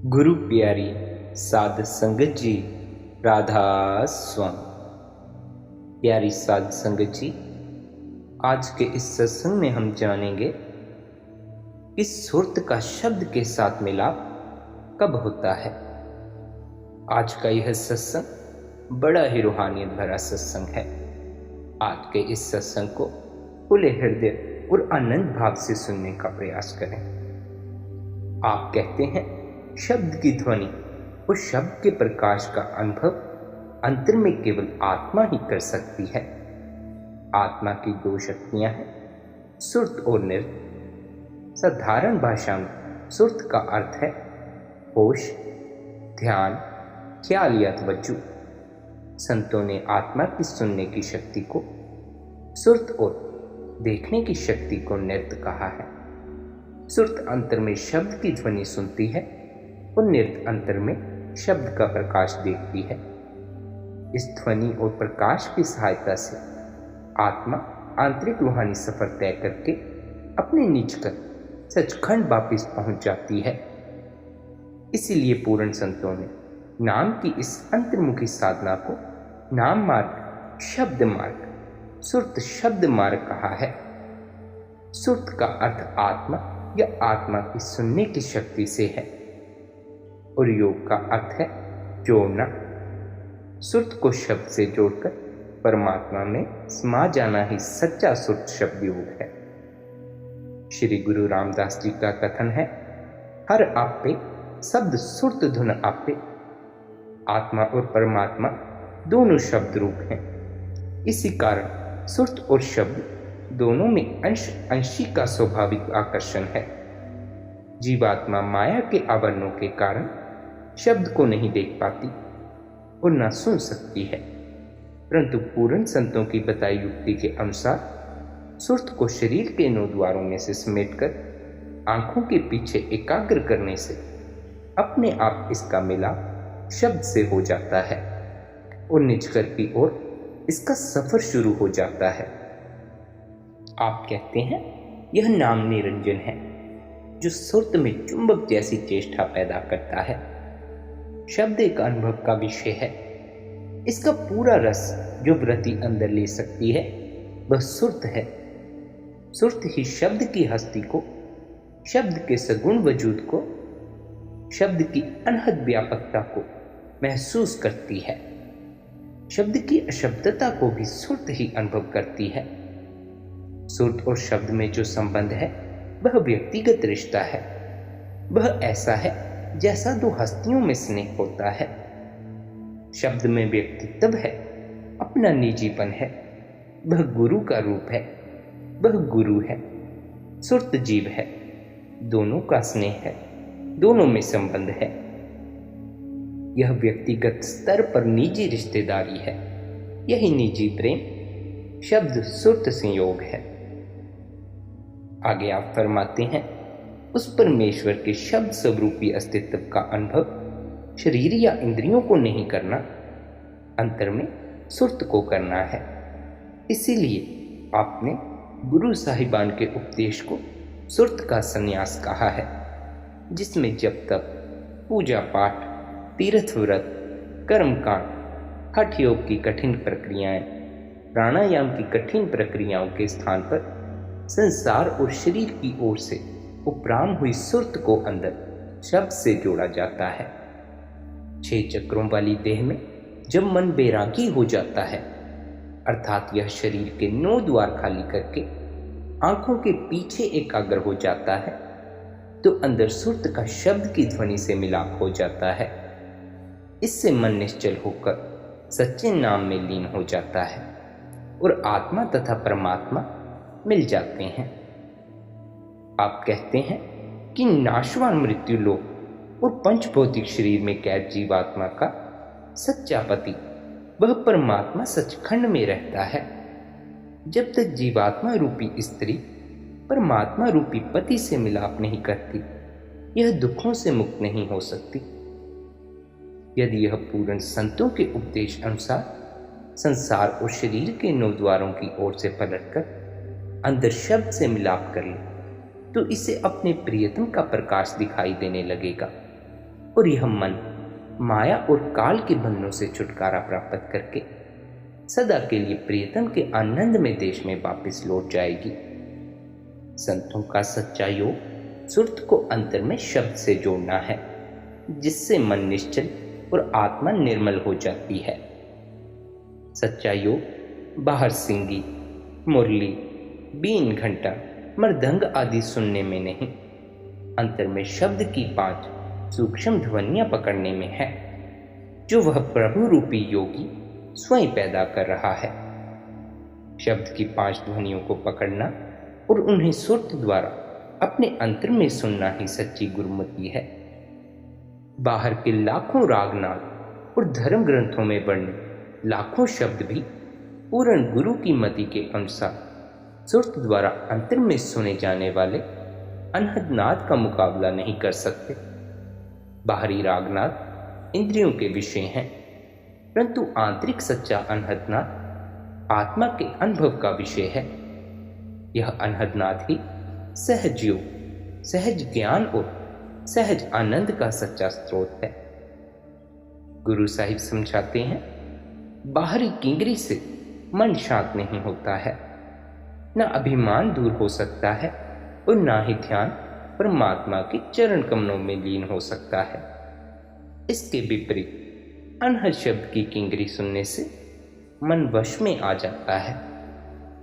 गुरु प्यारी साध संगत जी, राधा स्वामी। प्यारी साध संगत जी, आज के इस सत्संग में हम जानेंगे कि सुरत का शब्द के साथ मिलाप कब होता है। आज का यह सत्संग बड़ा ही रूहानियत भरा सत्संग है। आज के इस सत्संग को खुले हृदय और आनंद भाव से सुनने का प्रयास करें। आप कहते हैं शब्द की ध्वनि और शब्द के प्रकाश का अनुभव अंतर में केवल आत्मा ही कर सकती है। आत्मा की दो शक्तियां हैं, सुरत और नृत्य। साधारण भाषा में सुरत का अर्थ है होश, ध्यान, ख्याल या तवज्जो। संतों ने आत्मा की सुनने की शक्ति को सुरत और देखने की शक्ति को नृत्य कहा है। सुरत अंतर में शब्द की ध्वनि सुनती है और नृत्य अंतर में शब्द का प्रकाश देखती है। इस ध्वनि और प्रकाश की सहायता से आत्मा आंतरिक रूहानी सफर तय करके अपने निज कर सचखंड वापिस पहुंच जाती है। इसीलिए पूर्ण संतों ने नाम की इस अंतर्मुखी साधना को नाम मार्ग, शब्द मार्ग, सुरत शब्द मार्ग कहा है। सुरत का अर्थ आत्मा या आत्मा की सुनने की शक्ति से है और योग का अर्थ है जोड़ना। सुरत को शब्द से जोड़कर परमात्मा में समा जाना ही सच्चा सुरत शब्द योग है। श्री गुरु रामदास जी का कथन है, हर आपे शब्द सुरत धुन आपे। आत्मा और परमात्मा दोनों शब्द रूप हैं। इसी कारण सुरत और शब्द दोनों में अंश अंशी का स्वाभाविक आकर्षण है। जीवात्मा माया के आवरणों के कारण शब्द को नहीं देख पाती और न सुन सकती है, परंतु पूर्ण संतों की बताई युक्ति के अनुसार सुरत को शरीर के 9 द्वारों में से समेटकर आंखों के पीछे एकाग्र करने से अपने आप इसका मिलाप शब्द से हो जाता है और निजकर की ओर इसका सफर शुरू हो जाता है। आप कहते हैं यह नाम निरंजन है जो सुरत में चुंबक जैसी चेष्टा पैदा करता है। शब्द एक अनुभव का विषय है। इसका पूरा रस जो वृत्ति अंदर ले सकती है वह सुरत है। सुरत ही शब्द की हस्ती को, शब्द के सगुण वजूद को, शब्द की अनहद व्यापकता को महसूस करती है। शब्द की अशब्दता को भी सुरत ही अनुभव करती है। सुरत और शब्द में जो संबंध है वह व्यक्तिगत रिश्ता है। वह ऐसा है जैसा दो हस्तियों में स्नेह होता है। शब्द में व्यक्तित्व है, अपना निजीपन है, वह गुरु का रूप है, वह गुरु है। सुरत जीव है, दोनों का स्नेह है, दोनों में संबंध है। यह व्यक्तिगत स्तर पर निजी रिश्तेदारी है। यही निजी प्रेम शब्द सुरत संयोग है। आगे आप फरमाते हैं, उस परमेश्वर के शब्द स्वरूपी अस्तित्व का अनुभव शरीर या इंद्रियों को नहीं करना, अंतर में सुरत को करना है। इसीलिए आपने गुरु साहिबान के उपदेश को सुरत का संन्यास कहा है, जिसमें जब तक पूजा पाठ, तीर्थ व्रत, कर्मकांड, हठ योग की कठिन प्रक्रियाएं, प्राणायाम की कठिन प्रक्रियाओं के स्थान पर संसार और शरीर की ओर से उपराम हुई सुरत को अंदर शब्द से जोड़ा जाता है। 6 चक्रों वाली देह में जब मन बैरागी हो जाता है, अर्थात यह शरीर के 9 द्वार खाली करके आंखों के पीछे एकाग्र हो जाता है, तो अंदर सुरत का शब्द की ध्वनि से मिलाप हो जाता है। इससे मन निश्चल होकर सच्चे नाम में लीन हो जाता है और आत्मा तथा परमात्मा मिल जाते हैं। आप कहते हैं कि नाशवान मृत्यु लोक और पंचभौतिक शरीर में कैद जीवात्मा का सच्चा पति वह परमात्मा सचखंड में रहता है। जब तक जीवात्मा रूपी स्त्री परमात्मा रूपी पति से मिलाप नहीं करती, यह दुखों से मुक्त नहीं हो सकती। यदि यह पूर्ण संतों के उपदेश अनुसार संसार और शरीर के 9 द्वारों की ओर से पलटकर अंदर शब्द से मिलाप कर ले, तो इसे अपने प्रियतम का प्रकाश दिखाई देने लगेगा। और यह मन माया और काल के बंधनों से छुटकारा प्राप्त करके सदा के लिए प्रियतम के आनंदमय देश में वापस लौट जाएगी। संतों का सच्चा योग सुरत को अंतर में शब्द से जोड़ना है, जिससे मन निश्चल और आत्मा निर्मल हो जाती है। सच्चा योग बाहर सिंगी, मुरली, बीन, घंटा, मृदंग आदि सुनने में नहीं, अंतर में शब्द की 5 सूक्ष्म ध्वनियां पकड़ने में है, जो वह प्रभु रूपी योगी स्वयं पैदा कर रहा है। शब्द की 5 ध्वनियों को पकड़ना और उन्हें सुरत द्वारा अपने अंतर में सुनना ही सच्ची गुरुमति है। बाहर के लाखों रागनाद और धर्म ग्रंथों में वर्णित लाखों शब्द भी पूर्ण गुरु की मति के अनुसार सुरत द्वारा अंतर में सुने जाने वाले अनहदनाद का मुकाबला नहीं कर सकते। बाहरी रागनाद इंद्रियों के विषय हैं, परंतु आंतरिक सच्चा अनहदनाद आत्मा के अनुभव का विषय है। यह अनहदनाद ही सहज योग, सहज ज्ञान और सहज आनंद का सच्चा स्रोत है। गुरु साहिब समझाते हैं, बाहरी किंगरी से मन शांत नहीं होता है, न अभिमान दूर हो सकता है और न ही ध्यान परमात्मा के चरण कमलों में लीन हो सकता है। इसके विपरीत अनहद शब्द की किंगरी सुनने से मन वश में आ जाता है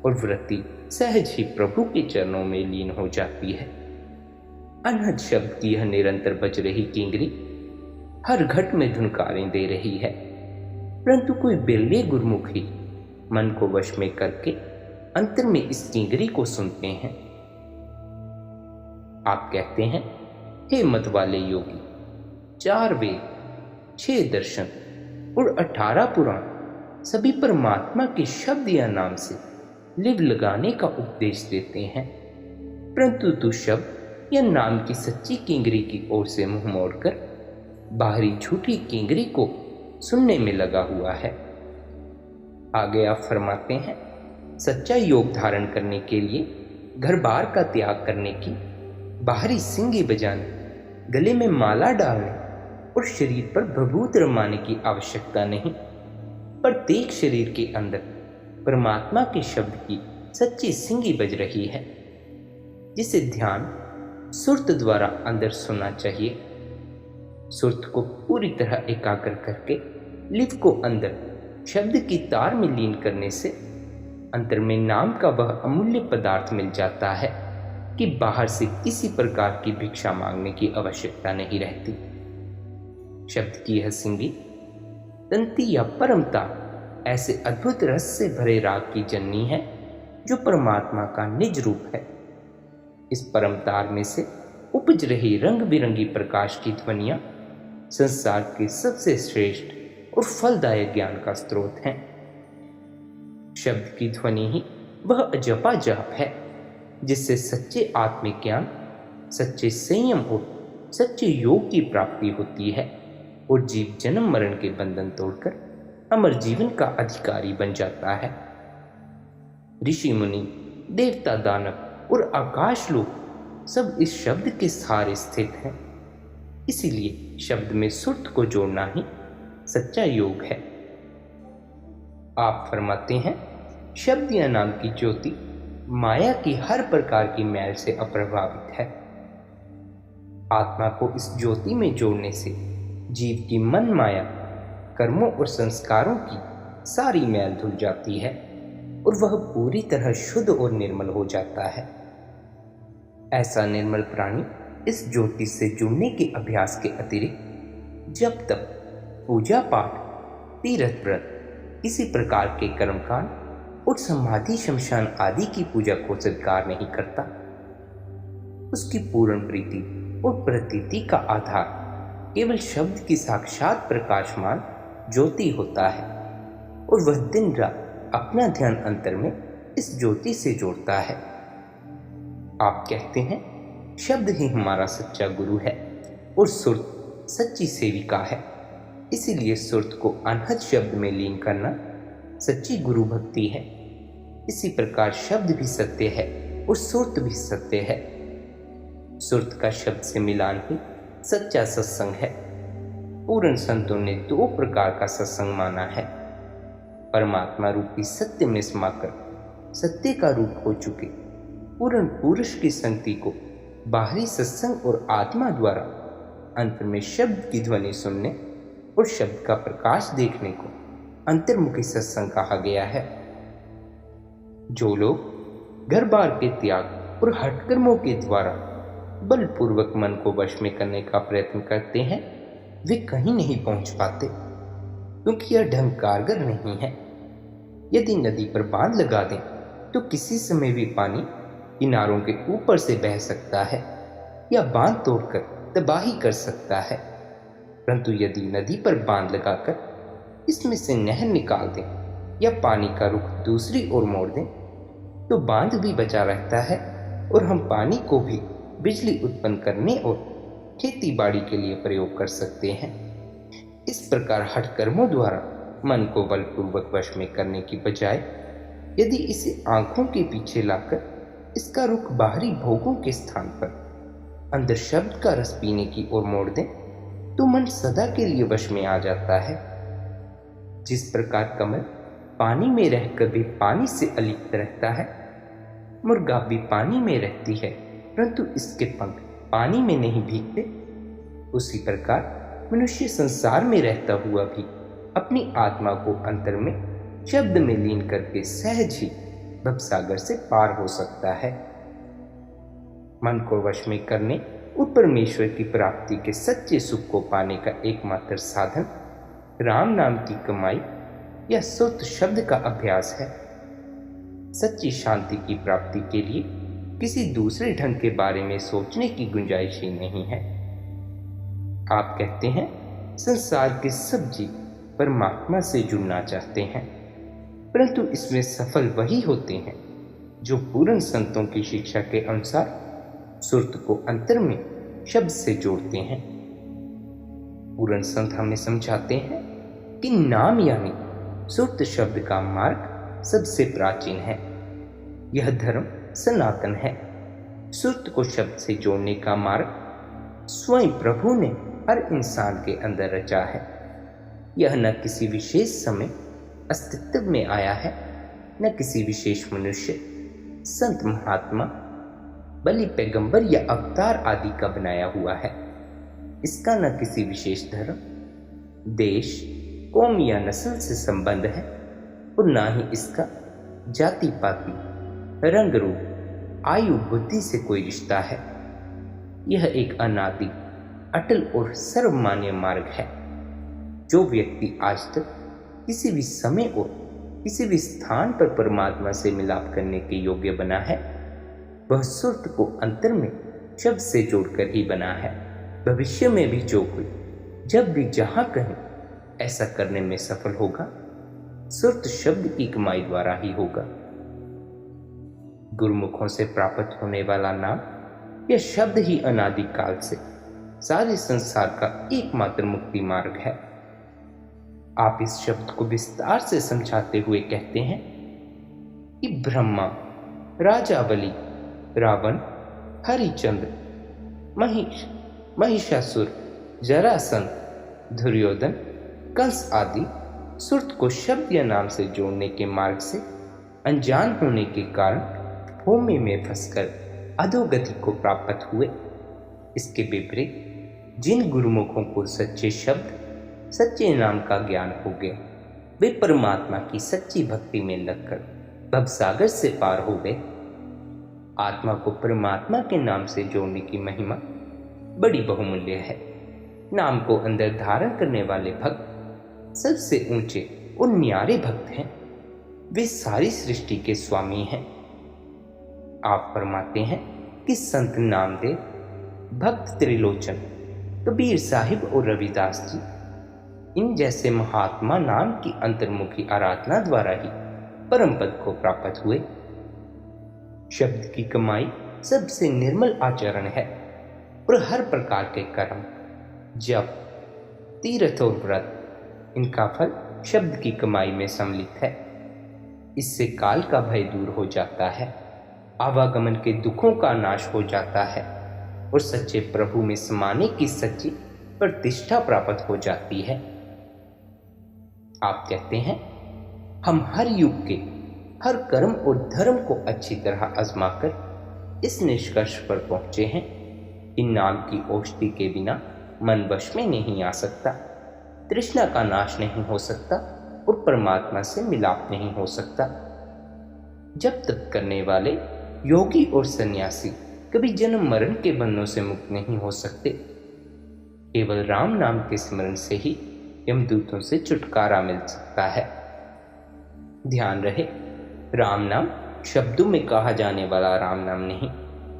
और वृत्ति सहज ही प्रभु के चरणों में लीन हो जाती है। अनहद शब्द की यह निरंतर बज रही किंगरी हर घट में धुनकारें दे रही है, परंतु कोई बिरले गुरमुख ही मन को वश में करके अंतर में इस किंगरी को सुनते हैं। आप कहते हैं, हे मत वाले योगी, 4 वेद, 6 दर्शन और 18 पुराण सभी परमात्मा के शब्द या नाम से लिव लगाने का उपदेश देते हैं, परंतु तू शब्द या नाम की सच्ची किंगरी की ओर से मुंह मोड़कर बाहरी झूठी किंगरी को सुनने में लगा हुआ है। आगे आप फरमाते हैं, सच्चा योग धारण करने के लिए घर बार का त्याग करने की, बाहरी सिंगी बजाने, गले में माला डालने और शरीर पर भभूत रमाने की आवश्यकता नहीं। प्रत्येक शरीर के अंदर परमात्मा के शब्द की सच्ची सिंगी बज रही है, जिसे ध्यान सुरत द्वारा अंदर सुनना चाहिए। सुरत को पूरी तरह एकाग्र करके लिव को अंदर शब्द की तार में लीन करने से अंतर में नाम का वह अमूल्य पदार्थ मिल जाता है कि बाहर से किसी प्रकार की भिक्षा मांगने की आवश्यकता नहीं रहती। शब्द की यह सिंगी तंती या परमता ऐसे अद्भुत रस से भरे राग की जननी है, जो परमात्मा का निज रूप है। इस परमतार में से उपज रही रंग बिरंगी प्रकाश की ध्वनियां संसार के सबसे श्रेष्ठ और फलदायक ज्ञान का स्रोत हैं। शब्द की ध्वनि ही वह अजपा जाप है, जिससे सच्चे आत्मिक ज्ञान, सच्चे संयम और सच्चे योग की प्राप्ति होती है और जीव जन्म मरण के बंधन तोड़कर अमर जीवन का अधिकारी बन जाता है। ऋषि मुनि, देवता, दानव और आकाश लोक सब इस शब्द के सहारे स्थित हैं। इसीलिए शब्द में सुरत को जोड़ना ही सच्चा योग है। आप फरमाते हैं, शब्द या नाम की ज्योति माया की हर प्रकार की मैल से अप्रभावित है। आत्मा को इस ज्योति में जोड़ने से जीव की मन माया, कर्मों और संस्कारों की सारी मैल धुल जाती है और वह पूरी तरह शुद्ध और निर्मल हो जाता है। ऐसा निर्मल प्राणी इस ज्योति से जुड़ने के अभ्यास के अतिरिक्त जब तक पूजा पाठ, तीर्थ व्रत, किसी प्रकार के कर्मकांड और समाधि शमशान आदि की पूजा को स्वीकार नहीं करता। उसकी पूर्ण प्रीति और प्रतीति का आधार केवल शब्द की साक्षात प्रकाशमान ज्योति होता है और वह दिन रात अपना ध्यान अंतर में इस ज्योति से जोड़ता है। आप कहते हैं, शब्द ही हमारा सच्चा गुरु है और सुरत सच्ची सेविका है। इसीलिए सुरत को अनहद शब्द में लीन करना सच्ची गुरु भक्ति है। इसी प्रकार शब्द भी सत्य है और सुरत भी सत्य है। सुरत का शब्द से मिलान ही सच्चा सत्संग है पूर्ण संतों ने दो प्रकार का सत्संग माना है। परमात्मा रूपी सत्य में समाकर सत्य का रूप हो चुके पूर्ण पुरुष की संगति को बाहरी सत्संग और आत्मा द्वारा अंतर में शब्द की ध्वनि सुनने और शब्द का प्रकाश देखने को अंतर्मुखी सत्संग कहा गया है। जो लोग घर बार के त्याग और हठकर्मों के द्वारा बलपूर्वक मन को वश में करने का प्रयत्न करते हैं वे कहीं नहीं पहुंच पाते, क्योंकि यह ढंग कारगर नहीं है। यदि नदी पर बांध लगा दें तो किसी समय भी पानी किनारों के ऊपर से बह सकता है या बांध तोड़कर तबाही कर सकता है, परंतु यदि नदी पर बांध लगाकर इसमें से नहर निकाल दें या पानी का रुख दूसरी ओर मोड़ दें तो बांध भी बचा रहता है और हम पानी को भी बिजली उत्पन्न करने और खेती बाड़ी के लिए प्रयोग कर सकते हैं। इस प्रकार हठकर्मों द्वारा मन को बलपूर्वक वश में करने की बजाय यदि इसे आंखों के पीछे लाकर इसका रुख बाहरी भोगों के स्थान पर अंदर शब्द का रस पीने की ओर मोड़ दें तो मन सदा के लिए वश में आ जाता है। जिस प्रकार कमल पानी में रहकर भी पानी से अलिप्त रहता है, मुर्गा भी पानी में रहती है परंतु इसके पंख पानी में नहीं भीगते, उसी प्रकार मनुष्य संसार में रहता हुआ भी अपनी आत्मा को अंतर में शब्द में लीन करके सहज ही भवसागर से पार हो सकता है। मन को वश में करने और परमेश्वर की प्राप्ति के सच्चे सुख को पाने का एकमात्र साधन राम नाम की कमाई या सुत शब्द का अभ्यास है। सच्ची शांति की प्राप्ति के लिए किसी दूसरे ढंग के बारे में सोचने की गुंजाइश ही नहीं है। आप कहते हैं संसार के सब जीव परमात्मा से जुड़ना चाहते हैं, परंतु इसमें सफल वही होते हैं जो पूर्ण संतों की शिक्षा के अनुसार सुरत को अंतर में शब्द से जोड़ते हैं। पूर्ण संत हमें समझाते हैं कि नाम यानी सुरत शब्द का मार्ग सबसे प्राचीन है। यह धर्म सनातन है। सुरत को शब्द से जोड़ने का मार्ग स्वयं प्रभु ने हर इंसान के अंदर रचा है। यह न किसी विशेष समय अस्तित्व में आया है, न किसी विशेष मनुष्य, संत, महात्मा, बलि, पैगंबर या अवतार आदि का बनाया हुआ है। इसका न किसी विशेष धर्म, देश, कौम या नस्ल से संबंध है और न ही इसका जाति पाति, रंग रूप, आयु, बुद्धि से कोई रिश्ता है। यह एक अनादि, अटल और सर्वमान्य मार्ग है। जो व्यक्ति आज तक किसी भी समय और किसी भी स्थान पर परमात्मा से मिलाप करने के योग्य बना है, वह सुरत को अंतर में शब्द से जोड़कर ही बना है। भविष्य में भी जो कोई जब भी जहां कहीं ऐसा करने में सफल होगा, सुरत शब्द की कमाई द्वारा ही होगा। गुरुमुखों से प्राप्त होने वाला नाम यह शब्द ही अनादि काल से सारे संसार का एकमात्र मुक्ति मार्ग है। आप इस शब्द को विस्तार से समझाते हुए कहते हैं कि ब्रह्मा, राजा बलि, रावण, हरिचंद्र, महिषासुर, जरासंध, दुर्योधन, कंस आदि सुरत को शब्द या नाम से जोड़ने के मार्ग से अनजान होने के कारण होमे में फंसकर अधोगति को प्राप्त हुए। इसके विपरीत जिन गुरुमुखों को सच्चे शब्द, सच्चे नाम का ज्ञान हो गया, वे परमात्मा की सच्ची भक्ति में लगकर भवसागर से पार हो गए। आत्मा को परमात्मा के नाम से जोड़ने की महिमा बड़ी बहुमूल्य है। नाम को अंदर धारण करने वाले भक्त सबसे ऊंचे और न्यारे भक्त हैं। वे सारी सृष्टि के स्वामी हैं। आप फरमाते हैं कि संत नामदेव, भक्त त्रिलोचन, कबीर साहिब और रविदास जी, इन जैसे महात्मा नाम की अंतर्मुखी आराधना द्वारा ही परम पद को प्राप्त हुए। शब्द की कमाई सबसे निर्मल आचरण है और हर प्रकार के कर्म, जप, तीर्थ और व्रत, इनका फल शब्द की कमाई में सम्मिलित है। इससे काल का भय दूर हो जाता है, आवागमन के दुखों का नाश हो जाता है और सच्चे प्रभु में समाने की सच्ची प्रतिष्ठा प्राप्त हो जाती है। आप कहते हैं, हम हर युग के हर कर्म और धर्म को अच्छी तरह आजमाकर इस निष्कर्ष पर पहुंचे हैं कि नाम की औषधि के बिना मन वश में नहीं आ सकता, तृष्णा का नाश नहीं हो सकता और परमात्मा से मिलाप नहीं हो सकता। जब तक करने वाले योगी और सन्यासी कभी जन्म मरण के बंधनों से मुक्त नहीं हो सकते। केवल राम नाम के स्मरण से ही यमदूतों से छुटकारा मिल सकता है। ध्यान रहे, राम नाम शब्दों में कहा जाने वाला राम नाम नहीं,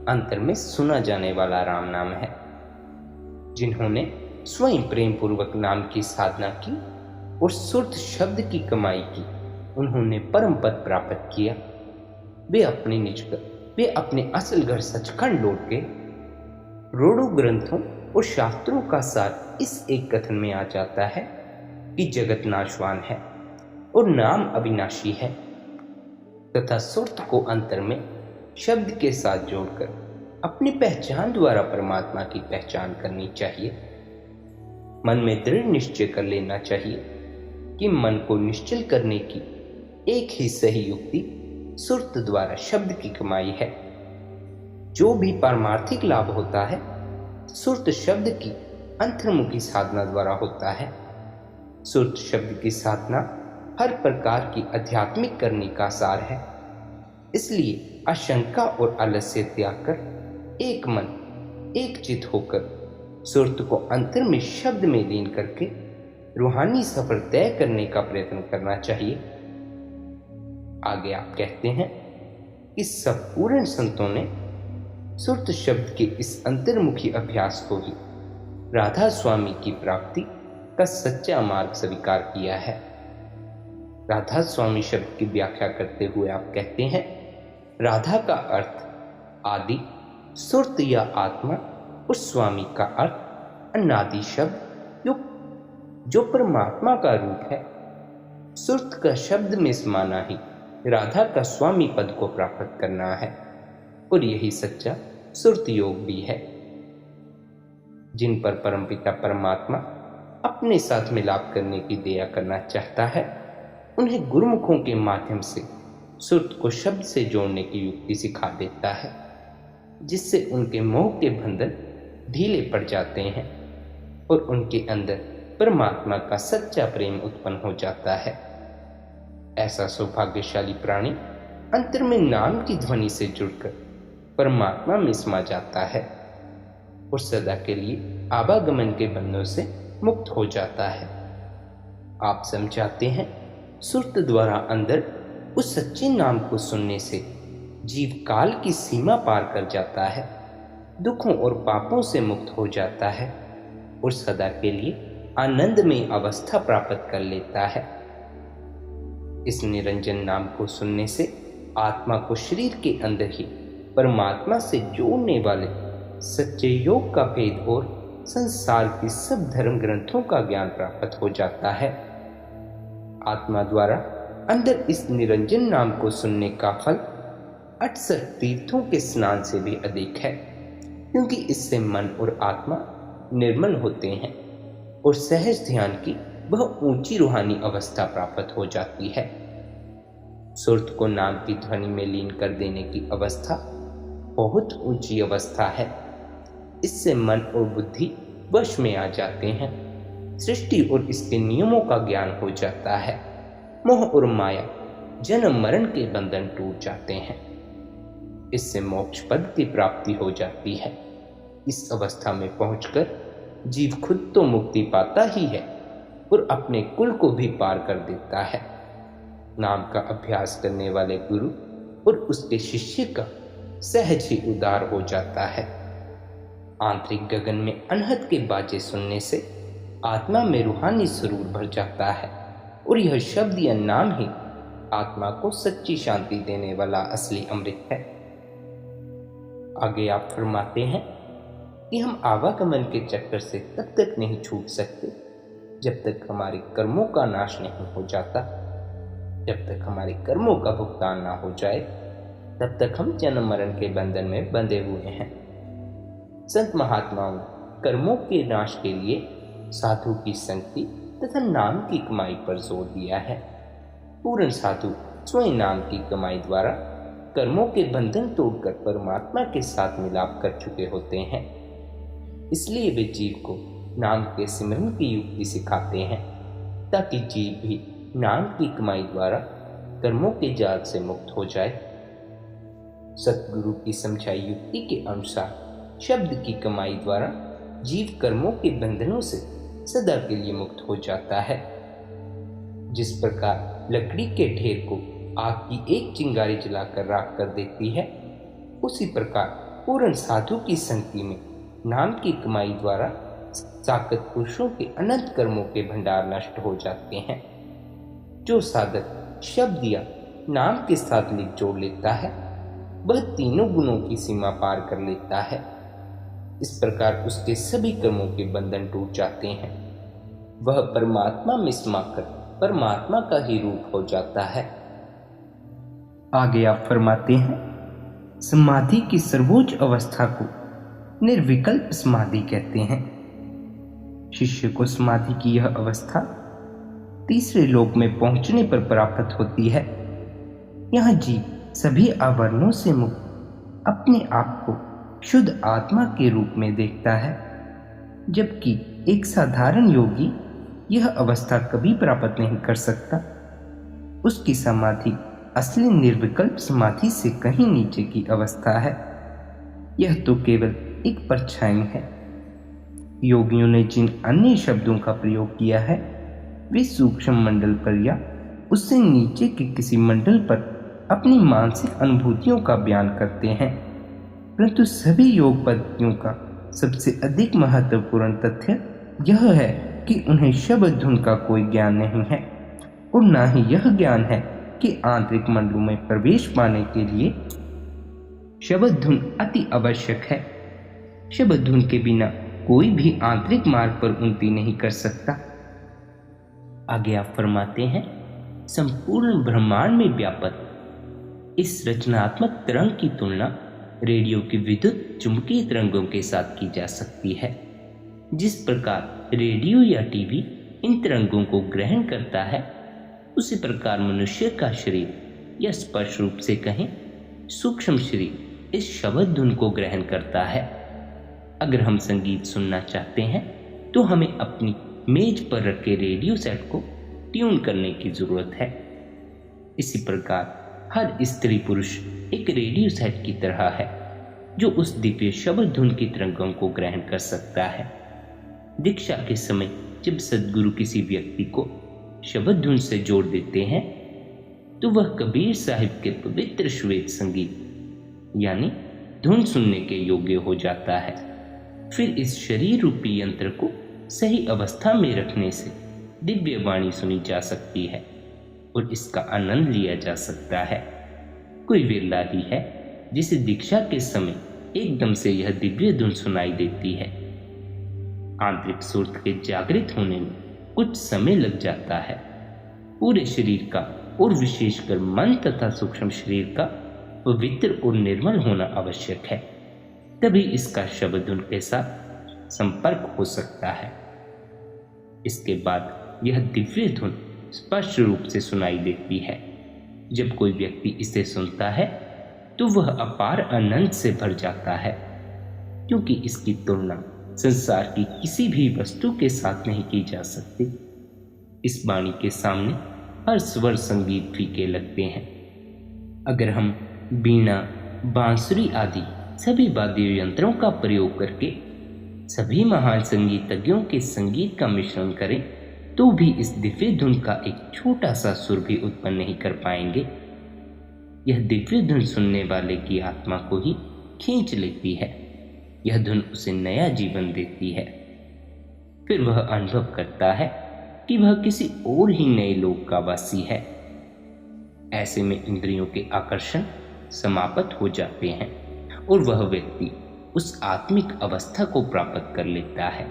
अंतर में सुना जाने वाला राम नाम है। जिन्होंने स्वयं प्रेम पूर्वक नाम की साधना की और सुरत शब्द की कमाई की, उन्होंने परम पद प्राप्त किया। वे अपने असल घर सचखंड लौट के रोड़ों ग्रंथों और शास्त्रों का सार इस एक कथन में आ जाता है कि जगत नाशवान है और नाम अविनाशी है, तथा सुरत को अंतर में शब्द के साथ जोड़कर अपनी पहचान द्वारा परमात्मा की पहचान करनी चाहिए। मन में दृढ़ निश्चय कर लेना चाहिए कि मन को निश्चल करने की एक ही सही युक्ति सुरत द्वारा शब्द की कमाई है। जो भी पारमार्थिक लाभ होता है सुरत शब्द की अंतर्मुखी साधना द्वारा होता है। सुरत शब्द की साधना हर प्रकार की आध्यात्मिक करने का सार है। इसलिए आशंका और आलस्य त्याग कर एक मन एक चित होकर सुरत को अंतर में शब्द में लीन करके रूहानी सफर तय करने का प्रयत्न करना चाहिए। आगे आप कहते हैं कि सब पूर्ण संतों ने सुरत शब्द के इस अंतर्मुखी अभ्यास को ही राधा स्वामी की प्राप्ति का सच्चा मार्ग स्वीकार किया है। राधा स्वामी शब्द की व्याख्या करते हुए आप कहते हैं, राधा का अर्थ आदि, सुरत या आत्मा और स्वामी का अर्थ अनादि शब्द जो परमात्मा का रूप है। सुरत का शब्द में समाना ही राधा का स्वामी पद को प्राप्त करना है और यही सच्चा सुरत योग भी है। जिन पर परमपिता परमात्मा अपने साथ मिलाप करने की दया करना चाहता है, उन्हें गुरुमुखों के माध्यम से सुरत को शब्द से जोड़ने की युक्ति सिखा देता है, जिससे उनके मोह के बंधन ढीले पड़ जाते हैं और उनके अंदर परमात्मा का सच्चा प्रेम उत्पन्न हो जाता है। ऐसा सौभाग्यशाली प्राणी अंतर में नाम की ध्वनि से जुड़कर परमात्मा में समा जाता है और सदा के लिए आवागमन के बंधनों से मुक्त हो जाता है। आप समझाते हैं, सुरत द्वारा अंदर उस सच्चे नाम को सुनने से जीव काल की सीमा पार कर जाता है, दुखों और पापों से मुक्त हो जाता है और सदा के लिए आनंदमय अवस्था प्राप्त कर लेता है। इस निरंजन नाम को सुनने से आत्मा को शरीर के अंदर ही परमात्मा से जोड़ने वाले सच्चे योग का भेद और संसार की सब धर्म ग्रंथों का ज्ञान प्राप्त हो जाता है। आत्मा द्वारा अंदर इस निरंजन नाम को सुनने का फल 68 तीर्थों के स्नान से भी अधिक है, क्योंकि इससे मन और आत्मा निर्मल होते हैं और सहज ध्यान की वह ऊंची रूहानी अवस्था प्राप्त हो जाती है। सुरत को नाम की ध्वनि में लीन कर देने की अवस्था बहुत ऊंची अवस्था है। इससे मन और बुद्धि वश में आ जाते हैं। सृष्टि और इसके नियमों का ज्ञान हो जाता है। मोह और माया जन्म मरण के बंधन टूट जाते हैं। इससे मोक्ष पद की प्राप्ति हो जाती है। इस अवस्था में पहुंचकर जीव खुद तो मुक्ति पाता ही है और अपने कुल को भी पार कर देता है। नाम का अभ्यास करने वाले गुरु और उसके शिष्य का सहज ही उद्धार हो जाता है। आंतरिक गगन में अनहद के बाजे सुनने से आत्मा में रूहानी सुरूर भर जाता है और यह शब्द या नाम ही आत्मा को सच्ची शांति देने वाला असली अमृत है। आगे आप फरमाते हैं कि हम आवागमन के चक्कर से तब तक नहीं छूट सकते जब तक हमारे कर्मों का नाश नहीं हो जाता। जब तक हमारे कर्मों का भुगतान ना हो जाए तब तक हम जन्म मरण के बंधन में बंधे हुए हैं। संत महात्माओं कर्मों के नाश के लिए साधु की संगति तथा नाम की कमाई पर जोर दिया है। पूर्ण साधु स्वयं नाम की कमाई द्वारा कर्मों के बंधन तोड़कर परमात्मा के साथ मिलाप कर चुके होते हैं। इसलिए वे जीव को नाम के सिमरन की युक्ति सिखाते हैं ताकि जीव भी नाम की कमाई द्वारा कर्मों के जाल से मुक्त हो जाए। सतगुरु की समझाई युक्ति के अनुसार शब्द की कमाई द्वारा जीव कर्मों के बंधनों से सदा के लिए मुक्त हो जाता है। जिस प्रकार लकड़ी के ढेर को आग की एक चिंगारी जलाकर राख कर देती है, उसी प्रकार पूर्ण साधु की संगति में नाम की कमाई द्वारा साकत पुरुषों के अनंत कर्मों के भंडार नष्ट हो जाते हैं। जो साधक शब्द या नाम के साथ लिंक जोड़ लेता है, वह तीनों गुणों की सीमा पार कर लेता है। इस प्रकार उसके सभी कर्मों के बंधन टूट जाते हैं। वह परमात्मा में समाकर परमात्मा का ही रूप हो जाता है। आगे आप फरमाते हैं, समाधि की सर्वोच्च अवस्था को निर्विकल्प समाधि कहते हैं। शिष्य को समाधि की यह अवस्था तीसरे लोक में पहुंचने पर प्राप्त होती है। यह जीव सभी आवरणों से मुक्त अपने आप को शुद्ध आत्मा के रूप में देखता है, जबकि एक साधारण योगी यह अवस्था कभी प्राप्त नहीं कर सकता। उसकी समाधि असली निर्विकल्प समाधि से कहीं नीचे की अवस्था है। यह तो केवल एक परछाई है। योगियों ने जिन अन्य शब्दों का प्रयोग किया है, वे सूक्ष्म मंडल पर या उससे नीचे के किसी मंडल पर अपनी मानसिक अनुभूतियों का बयान करते हैं, परंतु सभी योग पद्धतियों का सबसे अधिक महत्वपूर्ण तथ्य यह है कि उन्हें शब्द धुन का कोई ज्ञान नहीं है, और न ही यह ज्ञान है कि आंतरिक मंडलों में प्रवेश पाने के लिए शब्द धुन अति आवश्यक है। शब्द धुन के बिना कोई भी आंतरिक मार्ग पर उन्नति नहीं कर सकता। आगे आप फरमाते हैं, संपूर्ण ब्रह्मांड में व्यापक इस रचनात्मक तरंग की तुलना रेडियो की विद्युत चुंबकीय तरंगों के साथ की जा सकती है। जिस प्रकार रेडियो या टीवी इन तरंगों को ग्रहण करता है, उसी प्रकार मनुष्य का शरीर या स्पर्श रूप से कहें सूक्ष्म शरीर इस शब्द धुन को ग्रहण करता है। अगर हम संगीत सुनना चाहते हैं तो हमें अपनी मेज पर रखे रेडियो सेट को ट्यून करने की जरूरत है। इसी प्रकार हर स्त्री पुरुष एक रेडियो सेट की तरह है जो उस दिव्य शब्द धुन की तरंगों को ग्रहण कर सकता है। दीक्षा के समय जब सद्गुरु किसी व्यक्ति को शब्द धुन से जोड़ देते हैं तो वह कबीर साहिब के पवित्र श्वेत संगीत यानी धुन सुनने के योग्य हो जाता है। फिर इस शरीर रूपी यंत्र को सही अवस्था में रखने से दिव्य वाणी सुनी जा सकती है और इसका आनंद लिया जा सकता है। कोई विरला ही है जिसे दीक्षा के समय एकदम से यह दिव्य धुन सुनाई देती है। आंतरिक सुर्त के जागृत होने में कुछ समय लग जाता है। पूरे शरीर का और विशेषकर मन तथा सूक्ष्म शरीर का पवित्र और निर्मल होना आवश्यक है, तभी इसका शब्द धुन के साथ संपर्क हो सकता है। इसके बाद यह दिव्य धुन स्पष्ट रूप से सुनाई देती है। जब कोई व्यक्ति इसे सुनता है तो वह अपार आनंद से भर जाता है, क्योंकि इसकी तुलना संसार की किसी भी वस्तु के साथ नहीं की जा सकती। इस वाणी के सामने हर स्वर संगीत फीके लगते हैं। अगर हम बीना, बांसुरी आदि सभी वाद्य यंत्रों का प्रयोग करके सभी महान संगीतज्ञों के संगीत का मिश्रण करें तो भी इस दिव्य धुन का एक छोटा सा सुर भी उत्पन्न नहीं कर पाएंगे। यह दिव्य धुन सुनने वाले की आत्मा को ही खींच लेती है। यह धुन उसे नया जीवन देती है। फिर वह अनुभव करता है कि वह किसी और ही नए लोक का वासी है। ऐसे में इंद्रियों के आकर्षण समाप्त हो जाते हैं और वह व्यक्ति उस आत्मिक अवस्था को प्राप्त कर लेता है।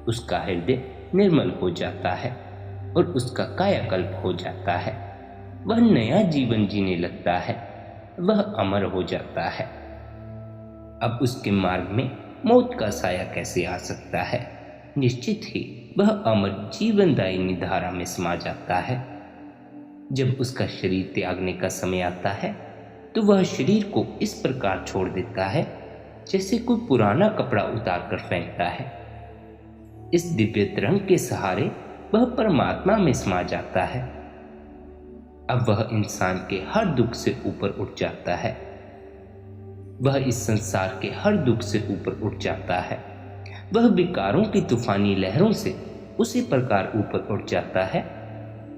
उसका हृदय निर्मल हो जाता है और उसका कायाकल्प हो जाता है। वह नया जीवन जीने लगता है। वह अमर हो जाता है। अब उसके मार्ग में मौत का साया कैसे आ सकता है? निश्चित ही वह अमर जीवनदायिनी धारा में समा जाता है। जब उसका शरीर त्यागने का समय आता है तो वह शरीर को इस प्रकार छोड़ देता है जैसे कोई पुराना कपड़ा उतार कर फेंकता है। इस दिव्य तरंग के सहारे वह परमात्मा में समा जाता है। अब वह इंसान के हर दुख से ऊपर उठ जाता है। वह इस संसार के हर दुख से ऊपर उठ जाता है। वह विकारों की तूफानी लहरों से उसी प्रकार ऊपर उठ जाता है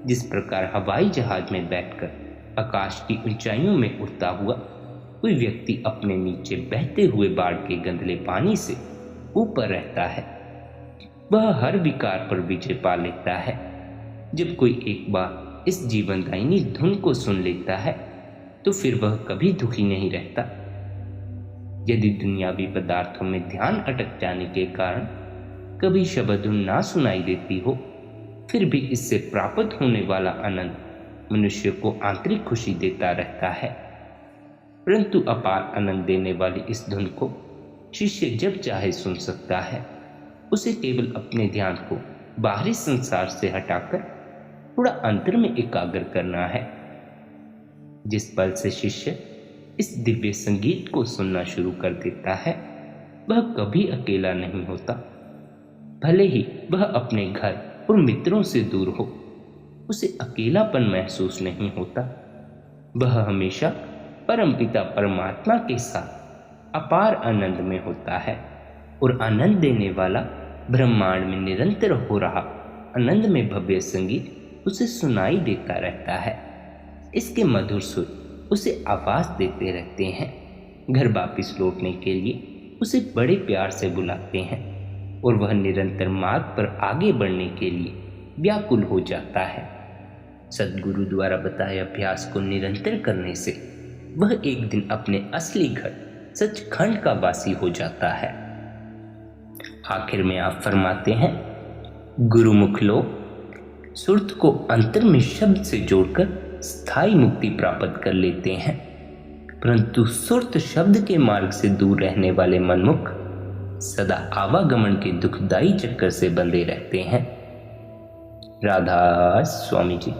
जिस प्रकार हवाई जहाज में बैठकर आकाश की ऊंचाइयों में उड़ता हुआ कोई व्यक्ति अपने नीचे बहते हुए बाढ़ के गंदले पानी से ऊपर रहता है। वह हर विकार पर विजय पा लेता है। जब कोई एक बार इस जीवनदायिनी धुन को सुन लेता है तो फिर वह कभी दुखी नहीं रहता। यदि दुनियावी पदार्थों में ध्यान अटक जाने के कारण कभी शब्द धुन ना सुनाई देती हो, फिर भी इससे प्राप्त होने वाला आनंद मनुष्य को आंतरिक खुशी देता रहता है। परंतु अपार आनंद देने वाली इस धुन को शिष्य जब चाहे सुन सकता है। उसे केवल अपने ध्यान को बाहरी संसार से हटाकर थोड़ा अंतर में एकाग्र करना है। जिस पल से शिष्य इस दिव्य संगीत को सुनना शुरू कर देता है वह कभी अकेला नहीं होता। भले ही वह अपने घर और मित्रों से दूर हो, उसे अकेलापन महसूस नहीं होता। वह हमेशा परमपिता परमात्मा के साथ अपार आनंद में होता है और आनंद देने वाला ब्रह्मांड में निरंतर हो रहा आनंद में भव्य संगीत उसे सुनाई देता रहता है। इसके मधुर सुर उसे आवाज देते रहते हैं। घर वापिस लौटने के लिए उसे बड़े प्यार से बुलाते हैं और वह निरंतर मार्ग पर आगे बढ़ने के लिए व्याकुल हो जाता है। सद्गुरु द्वारा बताए अभ्यास को निरंतर करने से वह एक दिन अपने असली घर सचखंड का वासी हो जाता है। आखिर में आप फरमाते हैं, गुरुमुख लोग सुरत को अंतर में शब्द से जोड़कर स्थायी मुक्ति प्राप्त कर लेते हैं, परंतु सुरत शब्द के मार्ग से दूर रहने वाले मनमुख सदा आवागमन के दुखदायी चक्कर से बंधे रहते हैं। राधा स्वामी जी।